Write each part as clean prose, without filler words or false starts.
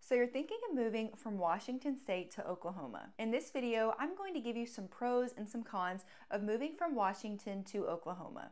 So you're thinking of moving from Washington State to Oklahoma. In this video, I'm going to give you some pros and some cons of moving from Washington to Oklahoma.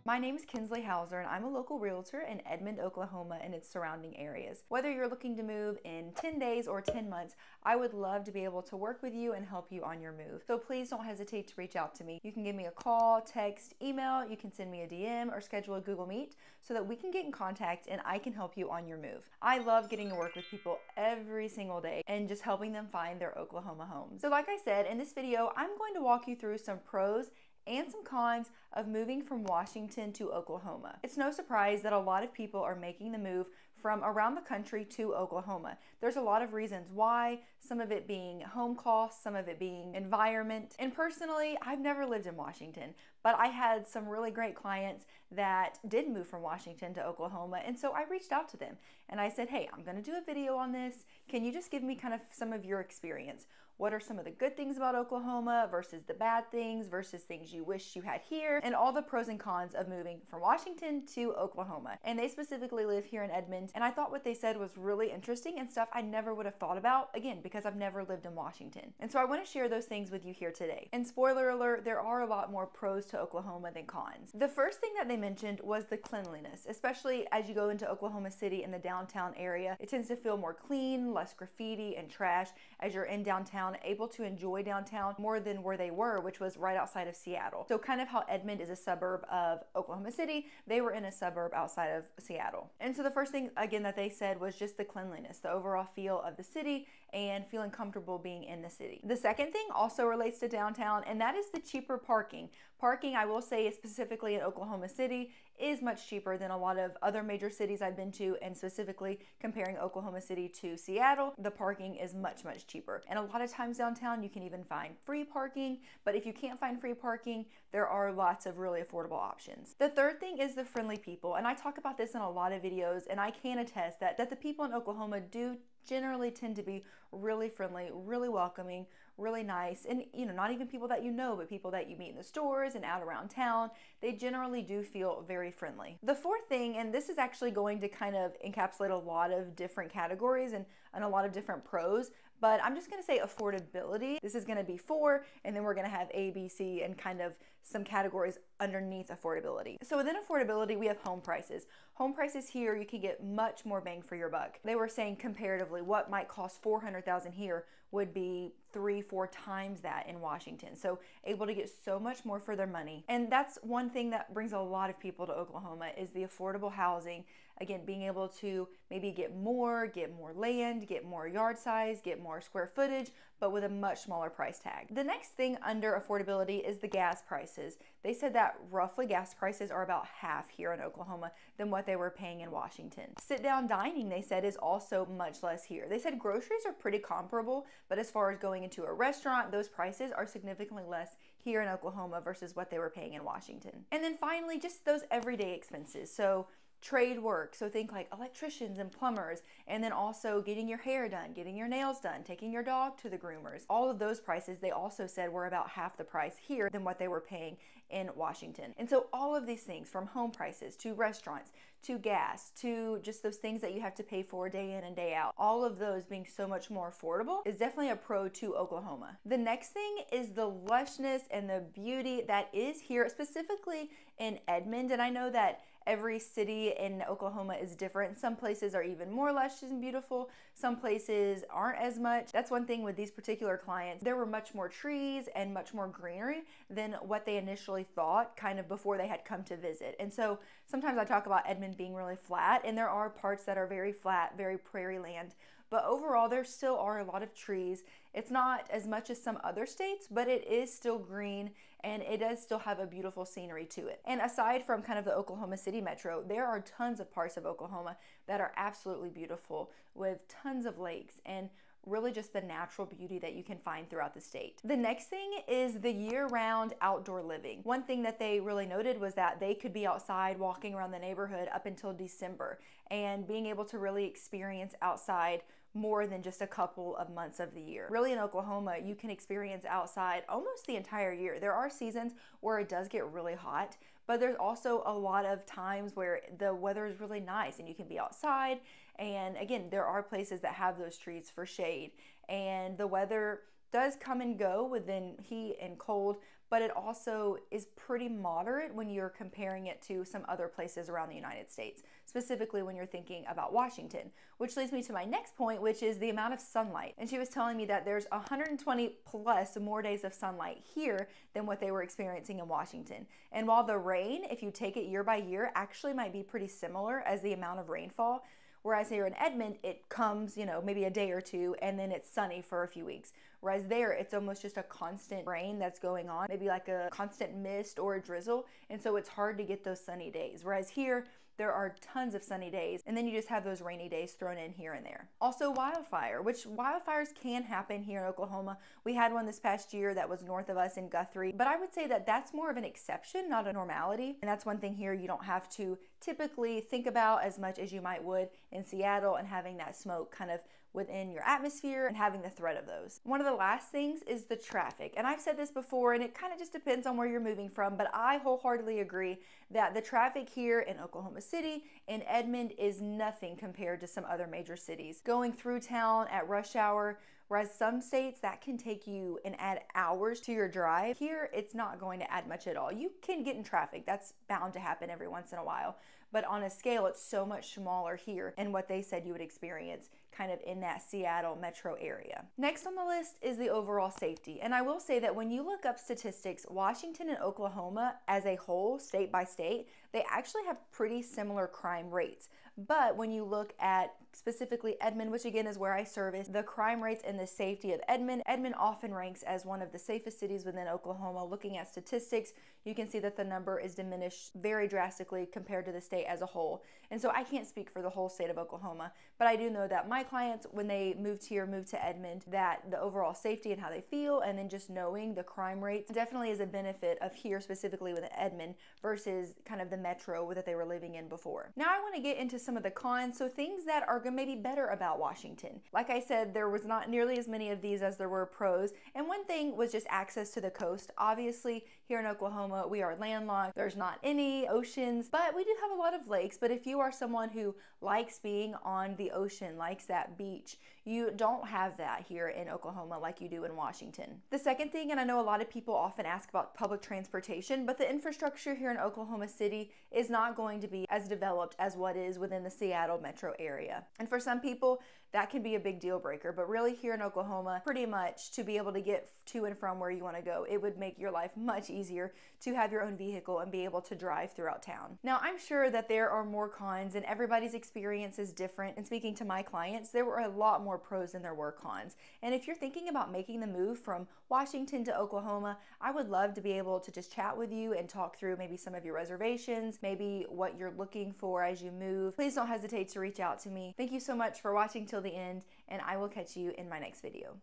My name is Kinsley Hauser and I'm a local realtor in Edmond, Oklahoma and its surrounding areas. Whether you're looking to move in 10 days or 10 months, I would love to be able to work with you and help you on your move. So please don't hesitate to reach out to me. You can give me a call, text, email, you can send me a DM or schedule a Google Meet so that we can get in contact and I can help you on your move. I love getting to work with people every single day and just helping them find their Oklahoma home. So like I said, in this video, I'm going to walk you through some pros and some cons of moving from Washington to Oklahoma. It's no surprise that a lot of people are making the move from around the country to Oklahoma. There's a lot of reasons why, some of it being home costs, some of it being environment. And personally, I've never lived in Washington, but I had some really great clients that did move from Washington to Oklahoma. And so I reached out to them and I said, hey, I'm gonna do a video on this. Can you just give me kind of some of your experience? What are some of the good things about Oklahoma versus the bad things versus things you wish you had here, and all the pros and cons of moving from Washington to Oklahoma. And they specifically live here in Edmond, and I thought what they said was really interesting and stuff I never would have thought about, again, because I've never lived in Washington. And so I want to share those things with you here today. And spoiler alert, there are a lot more pros to Oklahoma than cons. The first thing that they mentioned was the cleanliness, especially as you go into Oklahoma City in the downtown area. It tends to feel more clean, less graffiti and trash as you're in downtown, able to enjoy downtown more than where they were, which was right outside of Seattle. So kind of how Edmond is a suburb of Oklahoma City, they were in a suburb outside of Seattle. And so the first thing, again, that they said was just the cleanliness, the overall feel of the city and feeling comfortable being in the city. The second thing also relates to downtown, and that is the cheaper parking. Parking, I will say, specifically in Oklahoma City, is much cheaper than a lot of other major cities I've been to, and specifically comparing Oklahoma City to Seattle, the parking is much, much cheaper. And a lot of times downtown you can even find free parking, but if you can't find free parking, there are lots of really affordable options. The third thing is the friendly people, and I talk about this in a lot of videos, and I can attest that the people in Oklahoma do generally tend to be really friendly, really welcoming, really nice, and not even people that you know, but people that you meet in the stores and out around town, they generally do feel very friendly. The fourth thing, and this is actually going to kind of encapsulate a lot of different categories and a lot of different pros, but I'm just gonna say affordability. This is gonna be 4, and then we're gonna have A, B, C, and kind of some categories underneath affordability. So within affordability, we have home prices. Home prices here, you can get much more bang for your buck. They were saying comparatively, what might cost $400,000 here would be 3-4 times that in Washington. So able to get so much more for their money. And that's one thing that brings a lot of people to Oklahoma is the affordable housing. Again, being able to maybe get more land, get more yard size, get more square footage, but with a much smaller price tag. The next thing under affordability is the gas prices. They said that roughly gas prices are about half here in Oklahoma than what they were paying in Washington. Sit down dining, they said, is also much less here. They said groceries are pretty comparable, but as far as going into a restaurant, those prices are significantly less here in Oklahoma versus what they were paying in Washington. And then finally, just those everyday expenses. So trade work, so think like electricians and plumbers, and then also getting your hair done, getting your nails done, taking your dog to the groomers. All of those prices, they also said, were about half the price here than what they were paying in Washington. And so all of these things, from home prices to restaurants to gas to just those things that you have to pay for day in and day out, all of those being so much more affordable is definitely a pro to Oklahoma. The next thing is the lushness and the beauty that is here, specifically in Edmond. And I know that every city in Oklahoma is different. Some places are even more lush and beautiful. Some places aren't as much. That's one thing with these particular clients. There were much more trees and much more greenery than what they initially thought kind of before they had come to visit. And so sometimes I talk about Edmond being really flat, and there are parts that are very flat, very prairie land. But overall, there still are a lot of trees. It's not as much as some other states, but it is still green and it does still have a beautiful scenery to it. And aside from kind of the Oklahoma City metro, there are tons of parts of Oklahoma that are absolutely beautiful with tons of lakes and really just the natural beauty that you can find throughout the state. The next thing is the year-round outdoor living. One thing that they really noted was that they could be outside walking around the neighborhood up until December, and being able to really experience outside more than just a couple of months of the year. Really, in Oklahoma, you can experience outside almost the entire year. There are seasons where it does get really hot, but there's also a lot of times where the weather is really nice and you can be outside. And again, there are places that have those trees for shade, and the weather does come and go within heat and cold, but it also is pretty moderate when you're comparing it to some other places around the United States, specifically when you're thinking about Washington, which leads me to my next point, which is the amount of sunlight. And she was telling me that there's 120 plus more days of sunlight here than what they were experiencing in Washington. And while the rain, if you take it year by year, actually might be pretty similar as the amount of rainfall, whereas here in Edmond, it comes, maybe a day or two, and then it's sunny for a few weeks. Whereas there, it's almost just a constant rain that's going on, maybe like a constant mist or a drizzle. And so it's hard to get those sunny days. Whereas here, there are tons of sunny days, and then you just have those rainy days thrown in here and there. Also wildfire, which wildfires can happen here in Oklahoma. We had one this past year that was north of us in Guthrie, but I would say that that's more of an exception, not a normality. And that's one thing here you don't have to typically think about as much as you might would in Seattle, and having that smoke kind of within your atmosphere and having the threat of those. One of the last things is the traffic. And I've said this before, and it kind of just depends on where you're moving from, but I wholeheartedly agree that the traffic here in Oklahoma City and Edmond is nothing compared to some other major cities. Going through town at rush hour, whereas some states that can take you and add hours to your drive, here it's not going to add much at all. You can get in traffic, that's bound to happen every once in a while, but on a scale it's so much smaller here and what they said you would experience kind of in that Seattle metro area. Next on the list is the overall safety. And I will say that when you look up statistics, Washington and Oklahoma as a whole, state by state, they actually have pretty similar crime rates. But when you look at specifically Edmond, which again is where I service, the crime rates and the safety of Edmond often ranks as one of the safest cities within Oklahoma. Looking at statistics, you can see that the number is diminished very drastically compared to the state as a whole. And so I can't speak for the whole state of Oklahoma, but I do know that my clients, when they moved to Edmond, that the overall safety and how they feel, and then just knowing the crime rates definitely is a benefit of here specifically with Edmond versus kind of the metro that they were living in before. Now I want to get into some of the cons, so things that are maybe better about Washington. Like I said, there was not nearly as many of these as there were pros, and one thing was just access to the coast. Obviously, here in Oklahoma, we are landlocked. There's not any oceans, but we do have a lot of lakes. But if you are someone who likes being on the ocean, likes that beach, you don't have that here in Oklahoma like you do in Washington. The second thing, and I know a lot of people often ask about public transportation, but the infrastructure here in Oklahoma City is not going to be as developed as what is within the Seattle metro area. And for some people, that can be a big deal breaker, but really here in Oklahoma, pretty much to be able to get to and from where you want to go, it would make your life much easier to have your own vehicle and be able to drive throughout town. Now, I'm sure that there are more cons and everybody's experience is different. And speaking to my clients, there were a lot more pros than there were cons. And if you're thinking about making the move from Washington to Oklahoma, I would love to be able to just chat with you and talk through maybe some of your reservations, maybe what you're looking for as you move. Please don't hesitate to reach out to me. Thank you so much for watching till the end, and I will catch you in my next video.